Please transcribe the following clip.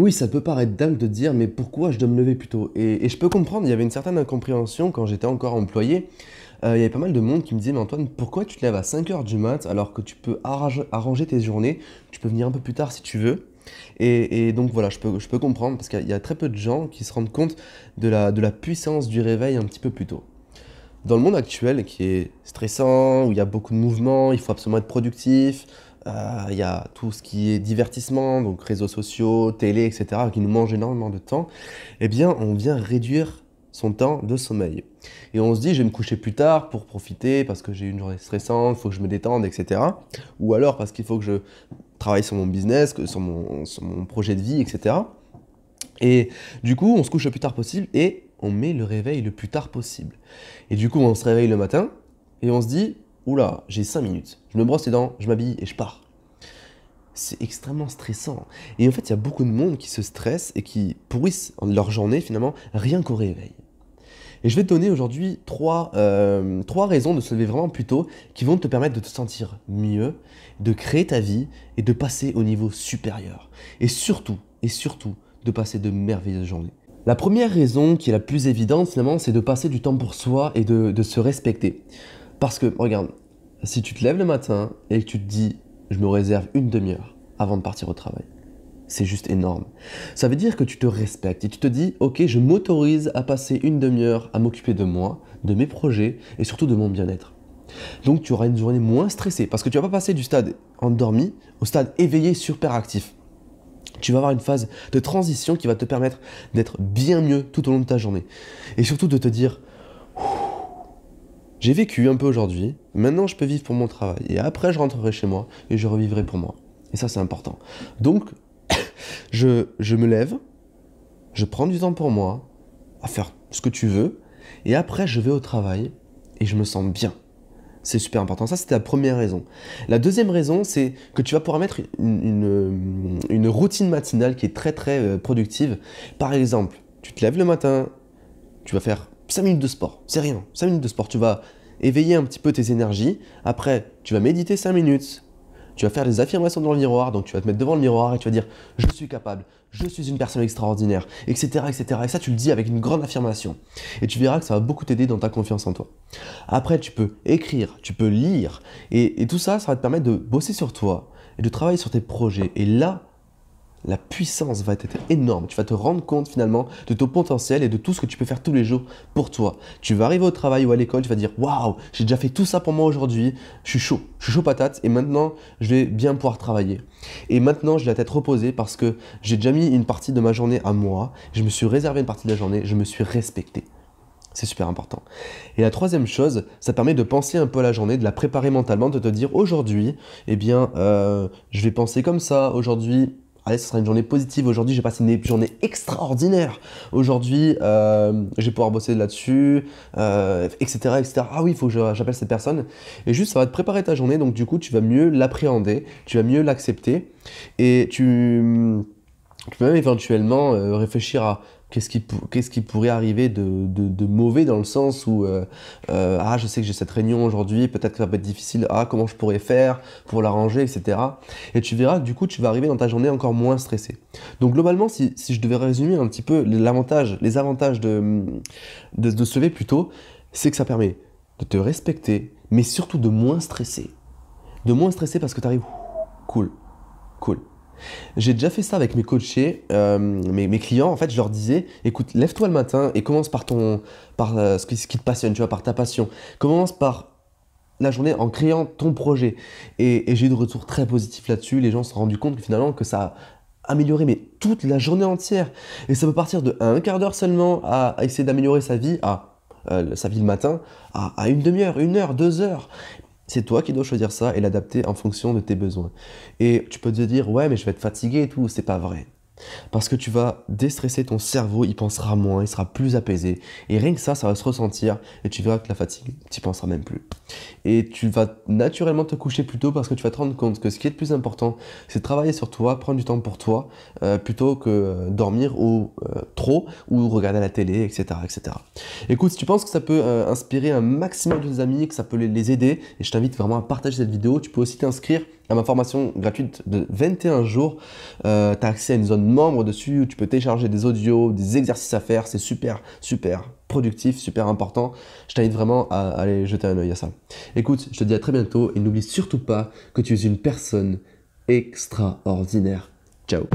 Oui, ça peut paraître dingue de dire, mais pourquoi je dois me lever plus tôt? Et je peux comprendre, il y avait une certaine incompréhension quand j'étais encore employé. Il y avait pas mal de monde qui me disait, mais Antoine, pourquoi tu te lèves à 5 heures du mat alors que tu peux arranger tes journées, tu peux venir un peu plus tard si tu veux. Et donc voilà, je peux comprendre parce qu'il y a très peu de gens qui se rendent compte de la puissance du réveil un petit peu plus tôt. Dans le monde actuel qui est stressant, où il y a beaucoup de mouvements, il faut absolument être productif, il y a tout ce qui est divertissement, donc réseaux sociaux, télé, etc., qui nous mangent énormément de temps, eh bien, on vient réduire son temps de sommeil. Et on se dit, je vais me coucher plus tard pour profiter, parce que j'ai eu une journée stressante, il faut que je me détende, etc. Ou alors parce qu'il faut que je travaille sur mon business, sur mon projet de vie, etc. Et du coup, on se couche le plus tard possible et on met le réveil le plus tard possible. Et du coup, on se réveille le matin et on se dit, oula, j'ai 5 minutes. Je me brosse les dents, je m'habille et je pars. C'est extrêmement stressant. Et en fait, il y a beaucoup de monde qui se stresse et qui pourrissent leur journée finalement rien qu'au réveil. Et je vais te donner aujourd'hui trois raisons de se lever vraiment plus tôt qui vont te permettre de te sentir mieux, de créer ta vie et de passer au niveau supérieur. Et surtout, de passer de merveilleuses journées. La première raison qui est la plus évidente finalement, c'est de passer du temps pour soi et de se respecter. Parce que, regarde, si tu te lèves le matin et que tu te dis, je me réserve une demi-heure avant de partir au travail, c'est juste énorme. Ça veut dire que tu te respectes et tu te dis, ok, je m'autorise à passer une demi-heure à m'occuper de moi, de mes projets et surtout de mon bien-être. Donc tu auras une journée moins stressée parce que tu vas pas passer du stade endormi au stade éveillé super actif. Tu vas avoir une phase de transition qui va te permettre d'être bien mieux tout au long de ta journée. Et surtout de te dire, j'ai vécu un peu aujourd'hui, maintenant je peux vivre pour mon travail. Et après je rentrerai chez moi et je revivrai pour moi. Et ça c'est important. Donc je me lève, je prends du temps pour moi, à faire ce que tu veux, et après je vais au travail et je me sens bien. C'est super important. Ça, c'était la première raison. La deuxième raison, c'est que tu vas pouvoir mettre une routine matinale qui est très très productive. Par exemple, tu te lèves le matin, tu vas faire 5 minutes de sport. C'est rien, 5 minutes de sport. Tu vas éveiller un petit peu tes énergies. Après, tu vas méditer 5 minutes. Tu vas faire des affirmations dans le miroir, donc tu vas te mettre devant le miroir et tu vas dire « Je suis capable, je suis une personne extraordinaire », etc., etc. Et ça, tu le dis avec une grande affirmation. Et tu verras que ça va beaucoup t'aider dans ta confiance en toi. Après, tu peux écrire, tu peux lire, et tout ça, ça va te permettre de bosser sur toi et de travailler sur tes projets. Et là, la puissance va être énorme. Tu vas te rendre compte finalement de ton potentiel et de tout ce que tu peux faire tous les jours pour toi. Tu vas arriver au travail ou à l'école, tu vas dire waouh, j'ai déjà fait tout ça pour moi aujourd'hui, je suis chaud patate et maintenant je vais bien pouvoir travailler. Et maintenant j'ai la tête reposée parce que j'ai déjà mis une partie de ma journée à moi, je me suis réservé une partie de la journée, je me suis respecté. C'est super important. Et la troisième chose, ça permet de penser un peu à la journée, de la préparer mentalement, de te dire aujourd'hui, eh bien, je vais penser comme ça, aujourd'hui. Allez, ce sera une journée positive. Aujourd'hui, j'ai passé une journée extraordinaire. Aujourd'hui, je vais pouvoir bosser là-dessus, etc., etc. Ah oui, il faut que j'appelle cette personne. Et juste, ça va te préparer ta journée. Donc, du coup, tu vas mieux l'appréhender, tu vas mieux l'accepter. Et tu peux même éventuellement réfléchir à qu'est-ce qui pourrait arriver de mauvais dans le sens où ah, je sais que j'ai cette réunion aujourd'hui, peut-être que ça va être difficile, ah, comment je pourrais faire pour l'arranger, etc. Et tu verras que du coup, tu vas arriver dans ta journée encore moins stressé. Donc globalement, si je devais résumer un petit peu les avantages de se lever plus tôt, c'est que ça permet de te respecter, mais surtout de moins stresser. De moins stresser parce que tu arrives cool, cool. J'ai déjà fait ça avec mes coachés, mes clients. En fait, je leur disais, écoute, lève-toi le matin et commence par ce qui te passionne, tu vois, par ta passion. Commence par la journée en créant ton projet. Et j'ai eu de retours très positifs là-dessus. Les gens se sont rendus compte que finalement, que ça a amélioré mais toute la journée entière. Et ça peut partir de un quart d'heure seulement à essayer d'améliorer sa vie, sa vie le matin, à une demi-heure, 1 heure, 2 heures. C'est toi qui dois choisir ça et l'adapter en fonction de tes besoins. Et tu peux te dire, ouais, mais je vais être fatigué et tout. C'est pas vrai. Parce que tu vas déstresser ton cerveau, il pensera moins, il sera plus apaisé. Et rien que ça va se ressentir et tu verras que la fatigue, tu n'y penseras même plus. Et tu vas naturellement te coucher plus tôt parce que tu vas te rendre compte que ce qui est le plus important, c'est de travailler sur toi, prendre du temps pour toi, plutôt que dormir ou trop ou regarder la télé, etc., etc. Écoute, si tu penses que ça peut inspirer un maximum de tes amis, que ça peut les aider, et je t'invite vraiment à partager cette vidéo, tu peux aussi t'inscrire à ma formation gratuite de 21 jours. Tu as accès à une zone membre dessus où tu peux télécharger des audios, des exercices à faire. C'est super, super productif, super important. Je t'invite vraiment à aller jeter un œil à ça. Écoute, je te dis à très bientôt et n'oublie surtout pas que tu es une personne extraordinaire. Ciao.